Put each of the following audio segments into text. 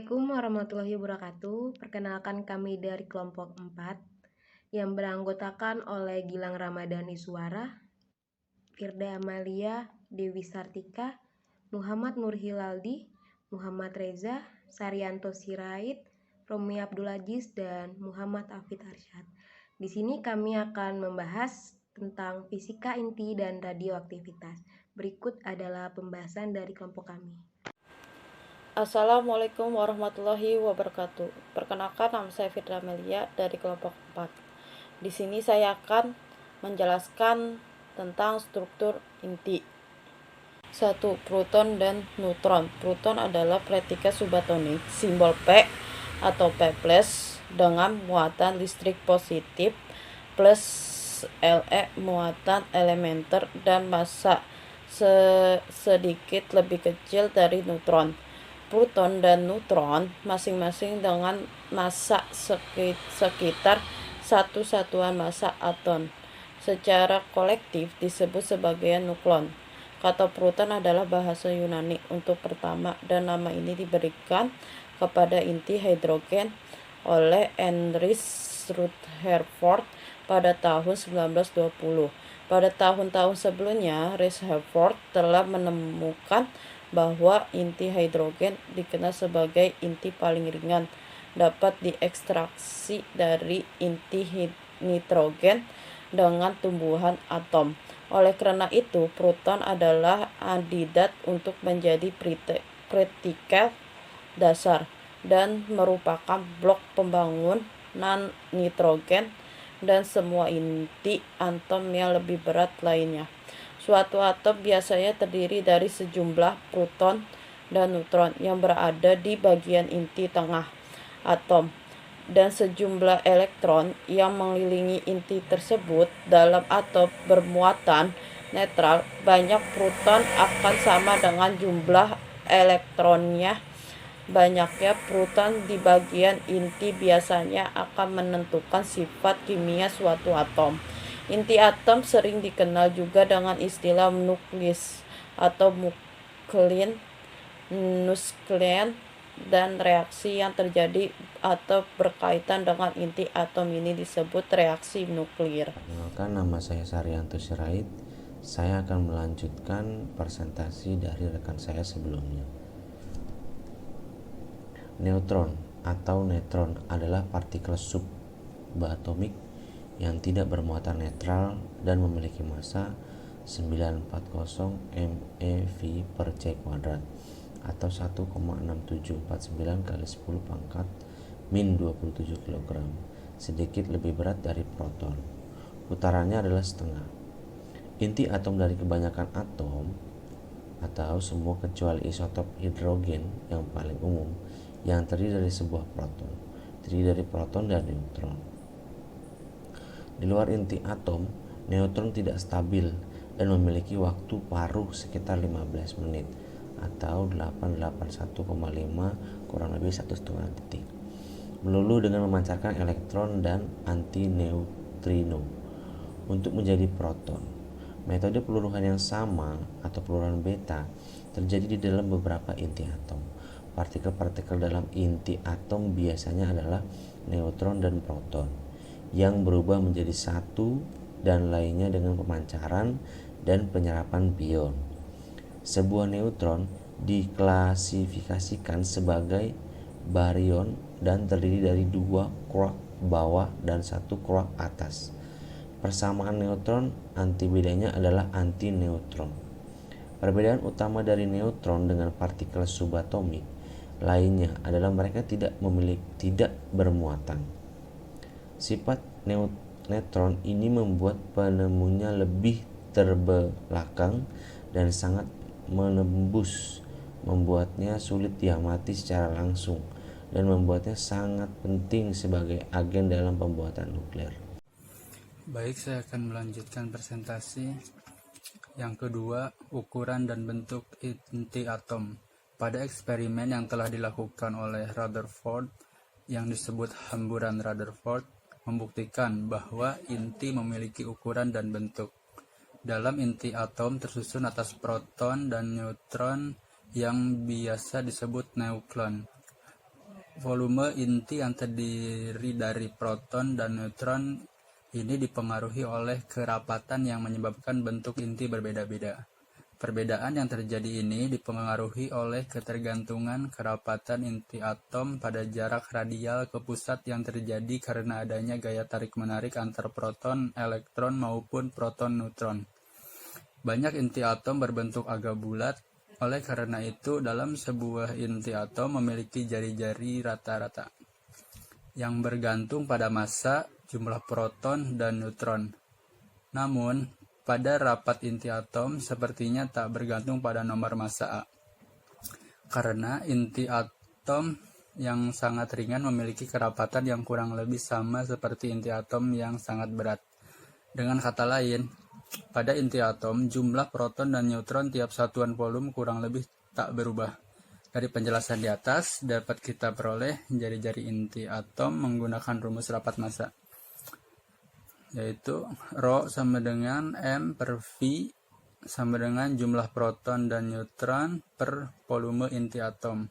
Assalamualaikum warahmatullahi wabarakatuh. Perkenalkan kami dari kelompok 4 yang beranggotakan oleh Gilang Ramadhani Suara, Firda Amalia, Dewi Sartika, Muhammad Nur Hilaldi, Muhammad Reza, Saryanto Sirait, Romi Abdul Aziz, dan Muhammad Afid Arsyad. Di sini kami akan membahas tentang fisika inti dan radioaktivitas. Berikut adalah pembahasan dari kelompok kami. Assalamualaikum warahmatullahi wabarakatuh. Perkenalkan, nama saya Firda Amelia dari kelompok 4. Di sini saya akan menjelaskan tentang struktur inti. 1. Proton dan neutron. Proton adalah partikel subatomic simbol P atau P+ dengan muatan listrik positif plus Le muatan elementer dan massa sedikit lebih kecil dari neutron. Proton dan neutron masing-masing dengan massa sekitar 1 satuan massa atom. Secara kolektif disebut sebagai nukleon. Kata proton adalah bahasa Yunani untuk pertama dan nama ini diberikan kepada inti hidrogen oleh Heinrich Rutherford pada tahun 1920. Pada tahun-tahun sebelumnya, Rutherford telah menemukan bahwa inti hidrogen dikenal sebagai inti paling ringan, dapat diekstraksi dari inti nitrogen dengan tumbuhan atom. Oleh karena itu, proton adalah kandidat untuk menjadi partikel dasar dan merupakan blok pembangun non-nitrogen dan semua inti atom yang lebih berat lainnya. Suatu atom biasanya terdiri dari sejumlah proton dan neutron yang berada di bagian inti tengah atom dan sejumlah elektron yang mengelilingi inti tersebut. Dalam atom bermuatan netral, banyak proton akan sama dengan jumlah elektronnya. Banyaknya proton di bagian inti biasanya akan menentukan sifat kimia suatu atom. Inti atom sering dikenal juga dengan istilah nukleus atau nuklein, dan reaksi yang terjadi atau berkaitan dengan inti atom ini disebut reaksi nuklir. Perkenalkan, nama saya Saryanto Sirait. Saya akan melanjutkan presentasi dari rekan saya sebelumnya. Neutron atau neutron adalah partikel subatomik yang tidak bermuatan netral dan memiliki massa 940 MeV per C² atau 1,6749 kali 10 pangkat min 27 kg, sedikit lebih berat dari proton. Putarannya adalah setengah. Inti atom dari kebanyakan atom atau semua kecuali isotop hidrogen yang paling umum yang terdiri dari sebuah proton, terdiri dari proton dan neutron. Di luar inti atom, neutron tidak stabil dan memiliki waktu paruh sekitar 15 menit atau 881,5 kurang lebih 1,5 detik, melulu dengan memancarkan elektron dan antineutrino untuk menjadi proton. Metode peluruhan yang sama atau peluruhan beta terjadi di dalam beberapa inti atom. Partikel-partikel dalam inti atom biasanya adalah neutron dan proton yang berubah menjadi satu dan lainnya dengan pemancaran dan penyerapan pion. Sebuah neutron diklasifikasikan sebagai baryon dan terdiri dari 2 quark bawah dan 1 quark atas. Persamaan neutron anti bedanya adalah antineutron. Perbedaan utama dari neutron dengan partikel subatomik lainnya adalah mereka tidak bermuatan. Sifat neutron ini membuat penemunya lebih terbelakang dan sangat menembus, membuatnya sulit diamati secara langsung dan membuatnya sangat penting sebagai agen dalam pembuatan nuklir. Baik, saya akan melanjutkan presentasi yang kedua, ukuran dan bentuk inti atom. Pada eksperimen yang telah dilakukan oleh Rutherford yang disebut hamburan Rutherford membuktikan bahwa inti memiliki ukuran dan bentuk. Dalam inti atom tersusun atas proton dan neutron yang biasa disebut nukleon. volume inti yang terdiri dari proton dan neutron ini dipengaruhi oleh kerapatan yang menyebabkan bentuk inti berbeda-beda. Perbedaan yang terjadi ini dipengaruhi oleh ketergantungan kerapatan inti atom pada jarak radial ke pusat yang terjadi karena adanya gaya tarik-menarik antar proton, elektron maupun proton-neutron. Banyak inti atom berbentuk agak bulat, oleh karena itu dalam sebuah inti atom memiliki jari-jari rata-rata yang bergantung pada massa, jumlah proton, dan neutron. Namun, pada rapat inti atom sepertinya tak bergantung pada nomor massa A, karena inti atom yang sangat ringan memiliki kerapatan yang kurang lebih sama seperti inti atom yang sangat berat. Dengan kata lain, pada inti atom, jumlah proton dan neutron tiap satuan volume kurang lebih tak berubah. Dari penjelasan di atas, dapat kita peroleh jari-jari inti atom menggunakan rumus rapat massa, yaitu Rho sama dengan M per V sama dengan jumlah proton dan neutron per volume inti atom,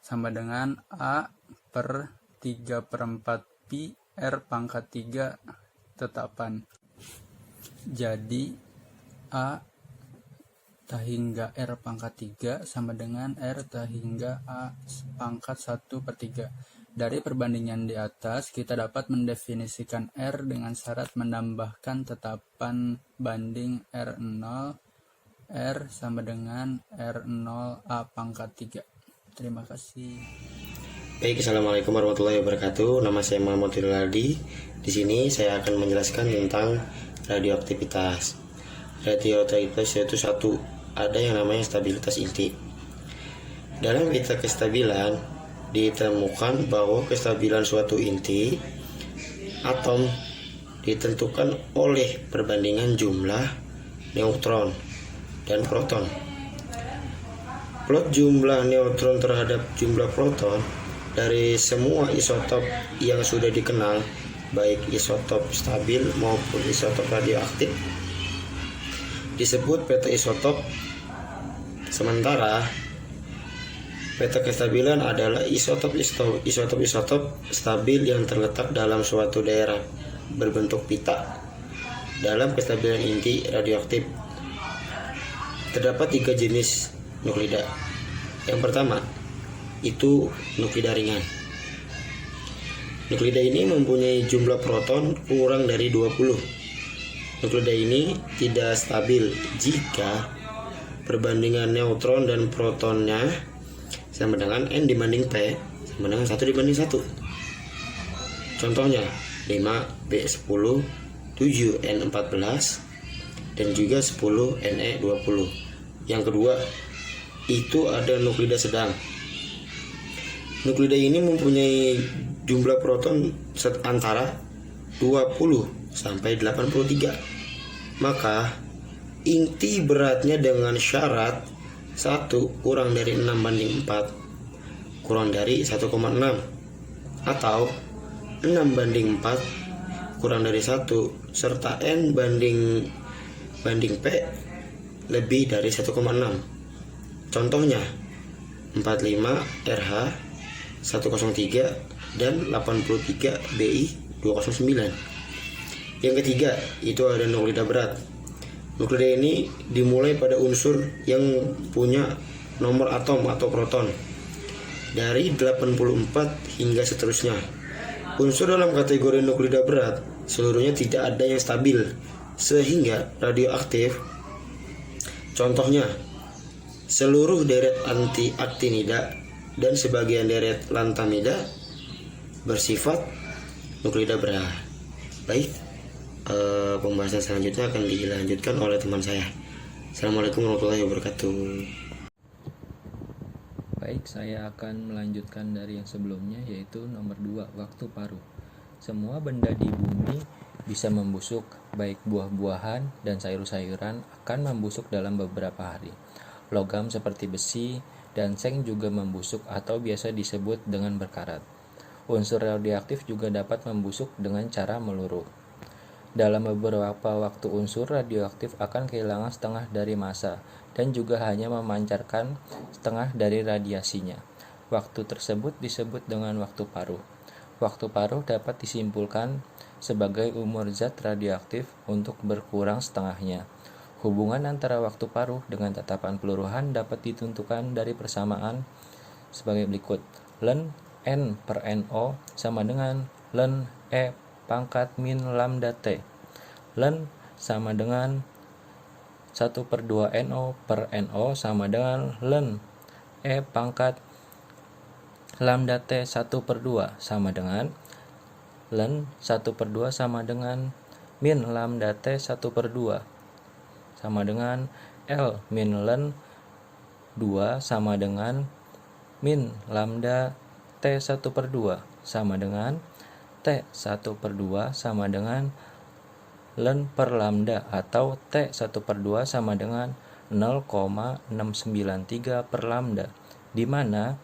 sama dengan A per 3/4 Pi R pangkat 3 tetapan. Jadi A tak hingga R pangkat 3 sama dengan R tak hingga A pangkat 1/3. Dari perbandingan di atas, kita dapat mendefinisikan R dengan syarat menambahkan tetapan banding R0, R sama dengan R0 A pangkat 3. Terima kasih. Baik, Assalamualaikum warahmatullahi wabarakatuh. Nama saya Muhammad Rinaldi. Di sini saya akan menjelaskan tentang radioaktivitas. Radioaktivitas yaitu satu, ada yang namanya stabilitas inti. Dalam peta kestabilan ditemukan bahwa kestabilan suatu inti atom ditentukan oleh perbandingan jumlah neutron dan proton. Plot jumlah neutron terhadap jumlah proton dari semua isotop yang sudah dikenal, baik isotop stabil maupun isotop radioaktif, disebut peta isotop. Sementara peta kestabilan adalah isotop stabil yang terletak dalam suatu daerah berbentuk pita. Dalam kestabilan inti radioaktif terdapat 3 jenis nuklida. Yang pertama itu nuklida ringan. Nuklida ini mempunyai jumlah proton kurang dari 20. Nuklida ini tidak stabil jika perbandingan neutron dan protonnya sama dengan N dibanding P sama dengan 1:1. Contohnya 5B10, 7N14, dan juga 10Ne20. Yang kedua, itu ada nuklida sedang. Nuklida ini mempunyai jumlah proton antara 20 sampai 83. Maka inti beratnya dengan syarat 1 kurang dari 6/4 kurang dari 1,6, atau 6/4 kurang dari 1 serta N banding P lebih dari 1,6. Contohnya 45 RH 103 dan 83 BI 209. Yang ketiga itu ada nuklida berat. Nuklida ini dimulai pada unsur yang punya nomor atom atau proton dari 84 hingga seterusnya. Unsur dalam kategori nuklida berat seluruhnya tidak ada yang stabil sehingga radioaktif. Contohnya seluruh deret anti-aktinida dan sebagian deret lantamida bersifat nuklida berat. Baik, pembahasan selanjutnya akan dilanjutkan oleh teman saya. Assalamualaikum warahmatullahi wabarakatuh. Baik, saya akan melanjutkan dari yang sebelumnya, yaitu nomor 2, waktu paruh. Semua benda di bumi bisa membusuk, baik buah-buahan dan sayur-sayuran akan membusuk dalam beberapa hari. Logam seperti besi dan seng juga membusuk atau biasa disebut dengan berkarat. Unsur radioaktif juga dapat membusuk dengan cara meluruh. Dalam beberapa waktu unsur radioaktif akan kehilangan setengah dari massa dan juga hanya memancarkan setengah dari radiasinya. Waktu tersebut disebut dengan waktu paruh. Waktu paruh dapat disimpulkan sebagai umur zat radioaktif untuk berkurang setengahnya. Hubungan antara waktu paruh dengan tatapan peluruhan dapat ditentukan dari persamaan sebagai berikut. Ln N per NO sama dengan ln E pangkat min lambda T. Ln sama dengan 1/2 NO per NO sama dengan ln E pangkat lambda T 1/2 sama dengan ln 1/2 sama dengan min lambda T 1/2 sama dengan L min ln 2 sama dengan min lambda T 1/2 sama dengan T 1/2 sama dengan ln per lambda atau T 1/2 sama dengan 0,693 per lambda, di mana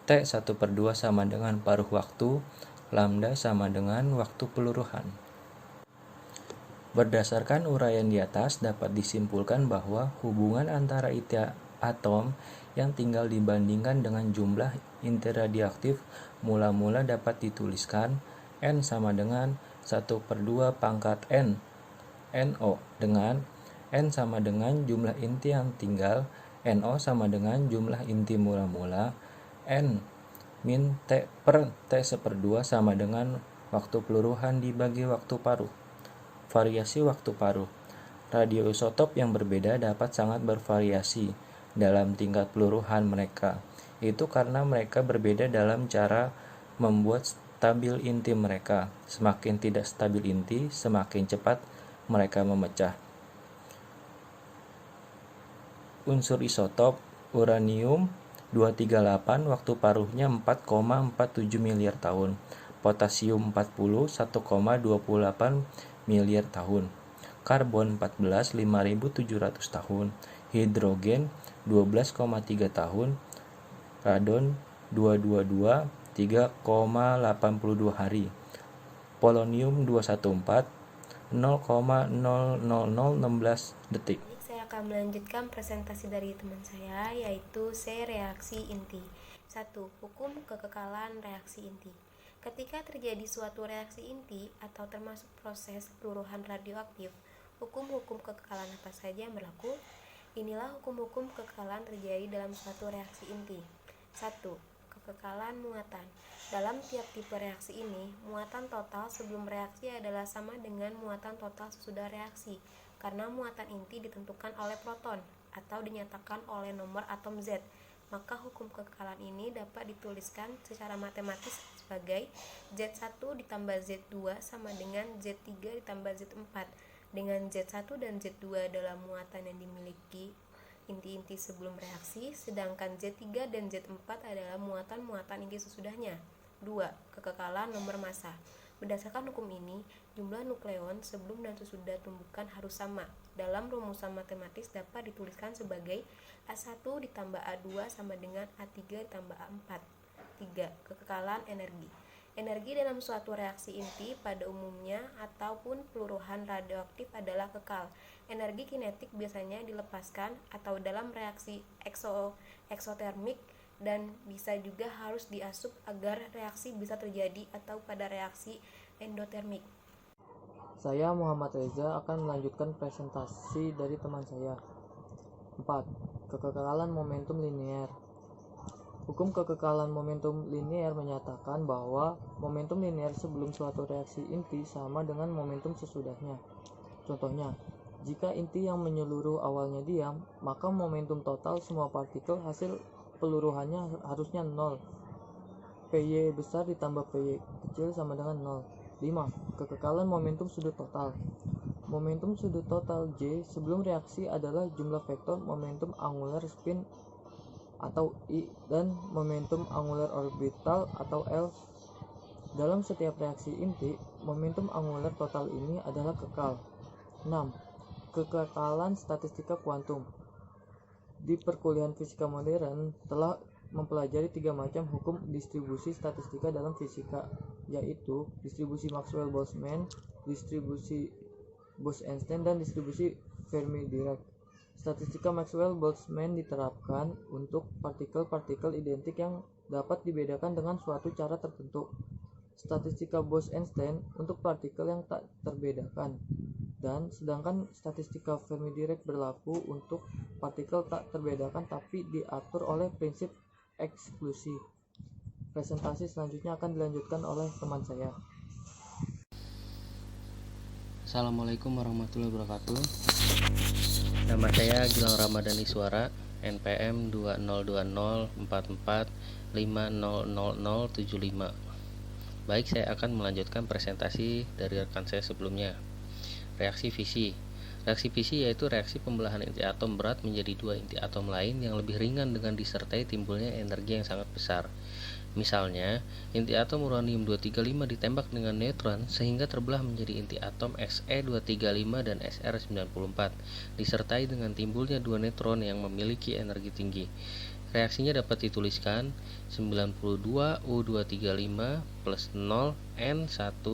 T 1/2 sama dengan paruh waktu, lambda sama dengan waktu peluruhan. Berdasarkan uraian di atas dapat disimpulkan bahwa hubungan antara inti atom yang tinggal dibandingkan dengan jumlah inti radioaktif mula-mula dapat dituliskan N sama dengan 1/2 pangkat N NO dengan N sama dengan jumlah inti yang tinggal, NO sama dengan jumlah inti mula-mula, N min T per T 1/2 sama dengan waktu peluruhan dibagi waktu paruh. Variasi waktu paruh. Radioisotop yang berbeda dapat sangat bervariasi dalam tingkat peluruhan mereka. Itu karena mereka berbeda dalam cara membuat stabil inti mereka. Semakin tidak stabil inti, semakin cepat mereka memecah. Unsur isotop uranium 238 waktu paruhnya 4,47 miliar tahun, potasium 40 1,28 miliar tahun, karbon 14 5.700 tahun, hidrogen 12,3 tahun, radon 222 3,82 hari, polonium 214 0,00016 detik. Saya akan melanjutkan presentasi dari teman saya, yaitu C. Reaksi inti. 1. Hukum kekekalan reaksi inti. Ketika terjadi suatu reaksi inti atau termasuk proses peluruhan radioaktif, hukum-hukum kekekalan apa saja yang berlaku? Inilah hukum-hukum kekekalan terjadi dalam suatu reaksi inti. 1. Kekekalan muatan. Dalam tiap tipe reaksi ini, muatan total sebelum reaksi adalah sama dengan muatan total sesudah reaksi, karena muatan inti ditentukan oleh proton atau dinyatakan oleh nomor atom Z. Maka hukum kekekalan ini dapat dituliskan secara matematis sebagai Z1 ditambah Z2 sama dengan Z3 ditambah Z4, dengan Z1 dan Z2 adalah muatan yang dimiliki inti-inti sebelum reaksi, sedangkan Z3 dan Z4 adalah muatan-muatan inti sesudahnya. 2. Kekekalan nomor massa. Berdasarkan hukum ini, jumlah nukleon sebelum dan sesudah tumbukan harus sama. Dalam rumusan matematis dapat dituliskan sebagai A1 ditambah A2 sama dengan A3 ditambah A4. 3. Kekekalan energi. Energi dalam suatu reaksi inti pada umumnya ataupun peluruhan radioaktif adalah kekal. Energi kinetik biasanya dilepaskan atau dalam reaksi eksotermik dan bisa juga harus diasup agar reaksi bisa terjadi atau pada reaksi endotermik. Saya Muhammad Reza akan melanjutkan presentasi dari teman saya. 4. Kekekalan momentum linear. Hukum kekekalan momentum linear menyatakan bahwa momentum linear sebelum suatu reaksi inti sama dengan momentum sesudahnya. Contohnya, jika inti yang menyeluruh awalnya diam, maka momentum total semua partikel hasil peluruhannya harusnya 0. PY besar ditambah PY kecil sama dengan 0. 5. Kekekalan momentum sudut total. Momentum sudut total J sebelum reaksi adalah jumlah vektor momentum angular spin atau I dan momentum angular orbital atau L. Dalam setiap reaksi inti, momentum angular total ini adalah kekal. 6. Kekekalan statistika kuantum. Di perkuliahan fisika modern telah mempelajari 3 macam hukum distribusi statistika dalam fisika, yaitu distribusi Maxwell-Boltzmann, distribusi Bose-Einstein, dan distribusi Fermi-Dirac. Statistika Maxwell-Boltzmann diterapkan untuk partikel-partikel identik yang dapat dibedakan dengan suatu cara tertentu. Statistika Bose-Einstein untuk partikel yang tak terbedakan. Dan sedangkan statistika Fermi-Dirac berlaku untuk partikel tak terbedakan tapi diatur oleh prinsip eksklusi. Presentasi selanjutnya akan dilanjutkan oleh teman saya. Assalamualaikum warahmatullahi wabarakatuh. Nama saya Gilang Ramadhani Suara, NPM 202044500075. Baik, saya akan melanjutkan presentasi dari rekan saya sebelumnya. Reaksi fisi. Reaksi fisi yaitu reaksi pembelahan inti atom berat menjadi dua inti atom lain yang lebih ringan dengan disertai timbulnya energi yang sangat besar. Misalnya, inti atom uranium-235 ditembak dengan neutron sehingga terbelah menjadi inti atom Xe235 dan Sr94, disertai dengan timbulnya dua neutron yang memiliki energi tinggi. Reaksinya dapat dituliskan 92U235 plus 0 N1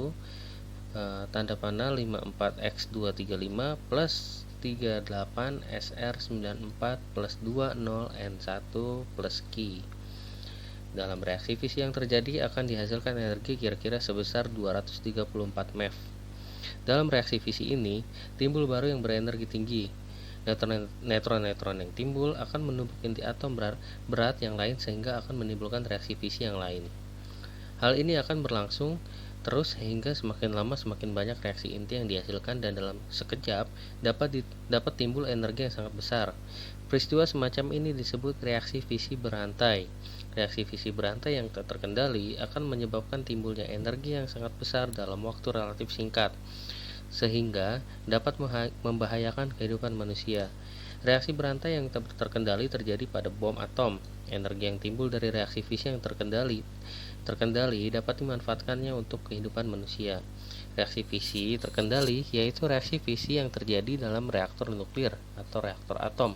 tanda panah 54X235 plus 38 SR94 plus 20 N1 plus Ki. Dalam reaksi fisi yang terjadi akan dihasilkan energi kira-kira sebesar 234 MeV. Dalam reaksi fisi ini, timbul baru yang berenergi tinggi. Neutron-neutron yang timbul akan menumpuk inti atom berat yang lain sehingga akan menimbulkan reaksi fisi yang lain. Hal ini akan berlangsung terus sehingga semakin lama semakin banyak reaksi inti yang dihasilkan dan dalam sekejap dapat timbul energi yang sangat besar. Peristiwa semacam ini disebut reaksi fisi berantai. Reaksi fisi berantai yang tak terkendali akan menyebabkan timbulnya energi yang sangat besar dalam waktu relatif singkat, sehingga dapat membahayakan kehidupan manusia. Reaksi berantai yang tak terkendali terjadi pada bom atom. Energi yang timbul dari reaksi fisi yang terkendali dapat dimanfaatkannya untuk kehidupan manusia. Reaksi fisi terkendali yaitu reaksi fisi yang terjadi dalam reaktor nuklir atau reaktor atom,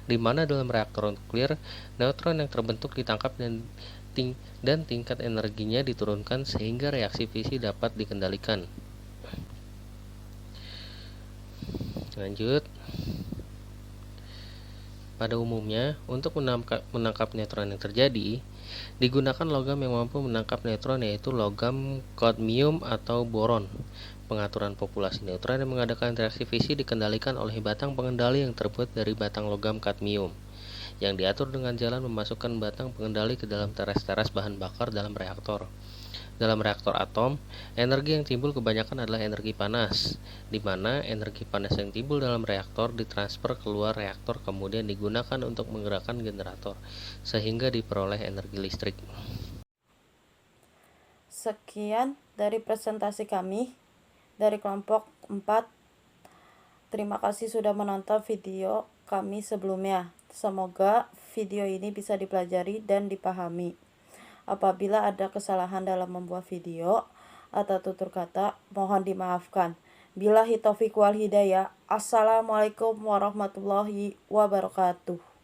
di mana dalam reaktor nuklir neutron yang terbentuk ditangkap dan tingkat energinya diturunkan sehingga reaksi fisi dapat dikendalikan. Lanjut. Pada umumnya, untuk menangkap neutron yang terjadi, digunakan logam yang mampu menangkap neutron yaitu logam kadmium atau boron. Pengaturan populasi neutron yang mengadakan reaksi fisi dikendalikan oleh batang pengendali yang terbuat dari batang logam kadmium, yang diatur dengan jalan memasukkan batang pengendali ke dalam teras-teras bahan bakar dalam reaktor. Dalam reaktor atom, energi yang timbul kebanyakan adalah energi panas, di mana energi panas yang timbul dalam reaktor ditransfer keluar reaktor kemudian digunakan untuk menggerakkan generator, sehingga diperoleh energi listrik. Sekian dari presentasi kami dari kelompok 4. Terima kasih sudah menonton video kami sebelumnya. Semoga video ini bisa dipelajari dan dipahami. Apabila ada kesalahan dalam membuat video atau tutur kata, mohon dimaafkan. Billahi taufiq wal hidayah. Assalamualaikum warahmatullahi wabarakatuh.